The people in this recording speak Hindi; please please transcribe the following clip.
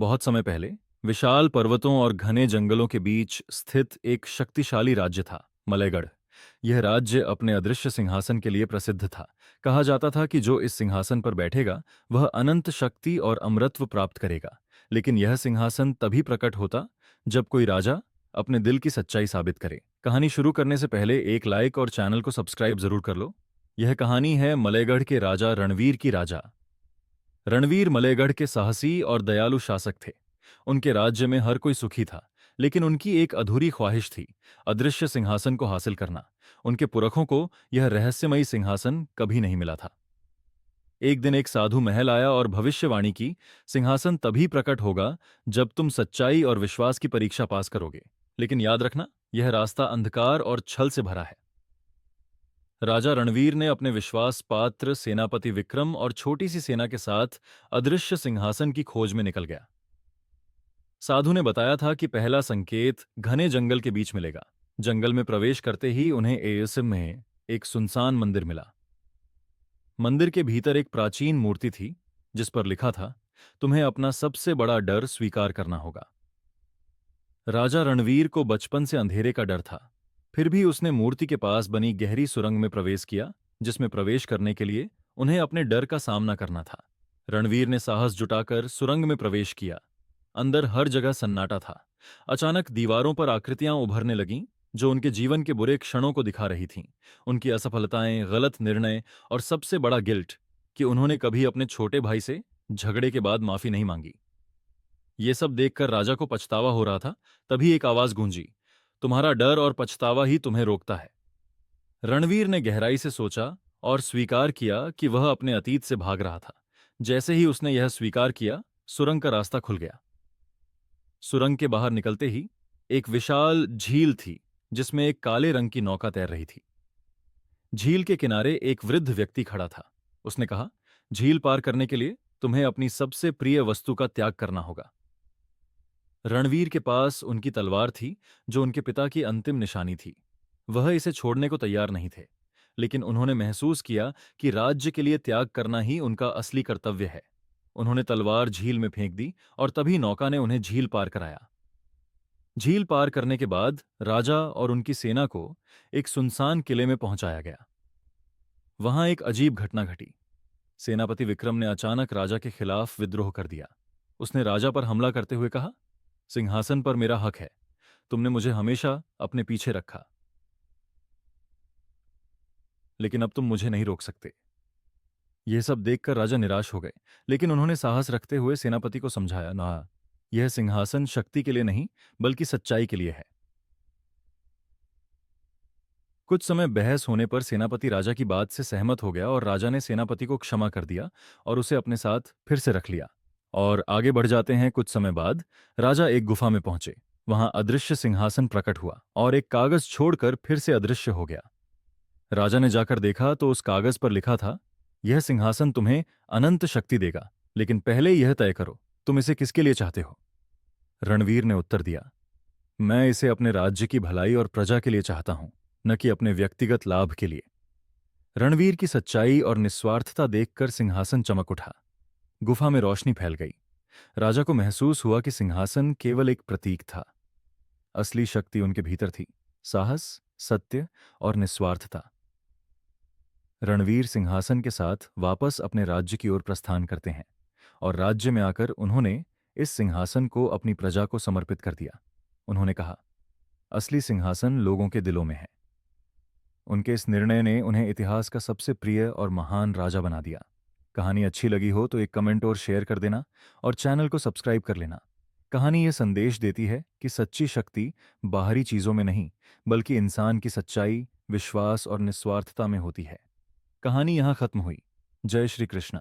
बहुत समय पहले विशाल पर्वतों और घने जंगलों के बीच स्थित एक शक्तिशाली राज्य था, मलयगढ़। यह राज्य अपने अदृश्य सिंहासन के लिए प्रसिद्ध था। कहा जाता था कि जो इस सिंहासन पर बैठेगा वह अनंत शक्ति और अमरत्व प्राप्त करेगा। लेकिन यह सिंहासन तभी प्रकट होता जब कोई राजा अपने दिल की सच्चाई साबित करे। कहानी शुरू करने से पहले एक लाइक और चैनल को सब्सक्राइब जरूर कर लो। यह कहानी है मलयगढ़ के राजा रणवीर की। राजा रणवीर मलयगढ़ के साहसी और दयालु शासक थे। उनके राज्य में हर कोई सुखी था, लेकिन उनकी एक अधूरी ख्वाहिश थी, अदृश्य सिंहासन को हासिल करना। उनके पुरखों को यह रहस्यमयी सिंहासन कभी नहीं मिला था। एक दिन एक साधु महल आया और भविष्यवाणी की, सिंहासन तभी प्रकट होगा जब तुम सच्चाई और विश्वास की परीक्षा पास करोगे। लेकिन याद रखना, यह रास्ता अंधकार और छल से भरा है। राजा रणवीर ने अपने विश्वास पात्र सेनापति विक्रम और छोटी सी सेना के साथ अदृश्य सिंहासन की खोज में निकल गया। साधु ने बताया था कि पहला संकेत घने जंगल के बीच मिलेगा। जंगल में प्रवेश करते ही उन्हें एयसिम में एक सुनसान मंदिर मिला। मंदिर के भीतर एक प्राचीन मूर्ति थी, जिस पर लिखा था, तुम्हें अपना सबसे बड़ा डर स्वीकार करना होगा। राजा रणवीर को बचपन से अंधेरे का डर था। फिर भी उसने मूर्ति के पास बनी गहरी सुरंग में प्रवेश किया, जिसमें प्रवेश करने के लिए उन्हें अपने डर का सामना करना था। रणवीर ने साहस जुटाकर सुरंग में प्रवेश किया। अंदर हर जगह सन्नाटा था। अचानक दीवारों पर आकृतियां उभरने लगीं, जो उनके जीवन के बुरे क्षणों को दिखा रही थीं। उनकी असफलताएं, गलत निर्णय और सबसे बड़ा गिल्ट कि उन्होंने कभी अपने छोटे भाई से झगड़े के बाद माफी नहीं मांगी। ये सब देखकर राजा को पछतावा हो रहा था। तभी एक आवाज गूंजी, तुम्हारा डर और पछतावा ही तुम्हें रोकता है। रणवीर ने गहराई से सोचा और स्वीकार किया कि वह अपने अतीत से भाग रहा था। जैसे ही उसने यह स्वीकार किया, सुरंग का रास्ता खुल गया। सुरंग के बाहर निकलते ही एक विशाल झील थी, जिसमें एक काले रंग की नौका तैर रही थी। झील के किनारे एक वृद्ध व्यक्ति खड़ा था। उसने कहा, झील पार करने के लिए तुम्हें अपनी सबसे प्रिय वस्तु का त्याग करना होगा। रणवीर के पास उनकी तलवार थी, जो उनके पिता की अंतिम निशानी थी। वह इसे छोड़ने को तैयार नहीं थे, लेकिन उन्होंने महसूस किया कि राज्य के लिए त्याग करना ही उनका असली कर्तव्य है। उन्होंने तलवार झील में फेंक दी और तभी नौका ने उन्हें झील पार कराया। झील पार करने के बाद राजा और उनकी सेना को एक सुनसान किले में पहुंचाया गया। वहां एक अजीब घटना घटी। सेनापति विक्रम ने अचानक राजा के खिलाफ विद्रोह कर दिया। उसने राजा पर हमला करते हुए कहा, सिंहासन पर मेरा हक है। तुमने मुझे हमेशा अपने पीछे रखा, लेकिन अब तुम मुझे नहीं रोक सकते। यह सब देखकर राजा निराश हो गए, लेकिन उन्होंने साहस रखते हुए सेनापति को समझाया, ना, यह सिंहासन शक्ति के लिए नहीं, बल्कि सच्चाई के लिए है। कुछ समय बहस होने पर सेनापति राजा की बात से सहमत हो गया और राजा ने सेनापति को क्षमा कर दिया और उसे अपने साथ फिर से रख लिया। और आगे बढ़ जाते हैं। कुछ समय बाद राजा एक गुफा में पहुंचे। वहां अदृश्य सिंहासन प्रकट हुआ और एक कागज छोड़कर फिर से अदृश्य हो गया। राजा ने जाकर देखा तो उस कागज पर लिखा था, यह सिंहासन तुम्हें अनंत शक्ति देगा, लेकिन पहले यह तय करो, तुम इसे किसके लिए चाहते हो। रणवीर ने उत्तर दिया, मैं इसे अपने राज्य की भलाई और प्रजा के लिए चाहता हूं, न कि अपने व्यक्तिगत लाभ के लिए। रणवीर की सच्चाई और निस्वार्थता देखकर सिंहासन चमक उठा। गुफा में रोशनी फैल गई। राजा को महसूस हुआ कि सिंहासन केवल एक प्रतीक था। असली शक्ति उनके भीतर थी, साहस, सत्य और निस्वार्थता। रणवीर सिंहासन के साथ वापस अपने राज्य की ओर प्रस्थान करते हैं और राज्य में आकर उन्होंने इस सिंहासन को अपनी प्रजा को समर्पित कर दिया। उन्होंने कहा, असली सिंहासन लोगों के दिलों में है। उनके इस निर्णय ने उन्हें इतिहास का सबसे प्रिय और महान राजा बना दिया। कहानी अच्छी लगी हो तो एक कमेंट और शेयर कर देना और चैनल को सब्सक्राइब कर लेना। कहानी ये संदेश देती है कि सच्ची शक्ति बाहरी चीजों में नहीं, बल्कि इंसान की सच्चाई, विश्वास और निस्वार्थता में होती है। कहानी यहाँ खत्म हुई। जय श्री कृष्ण।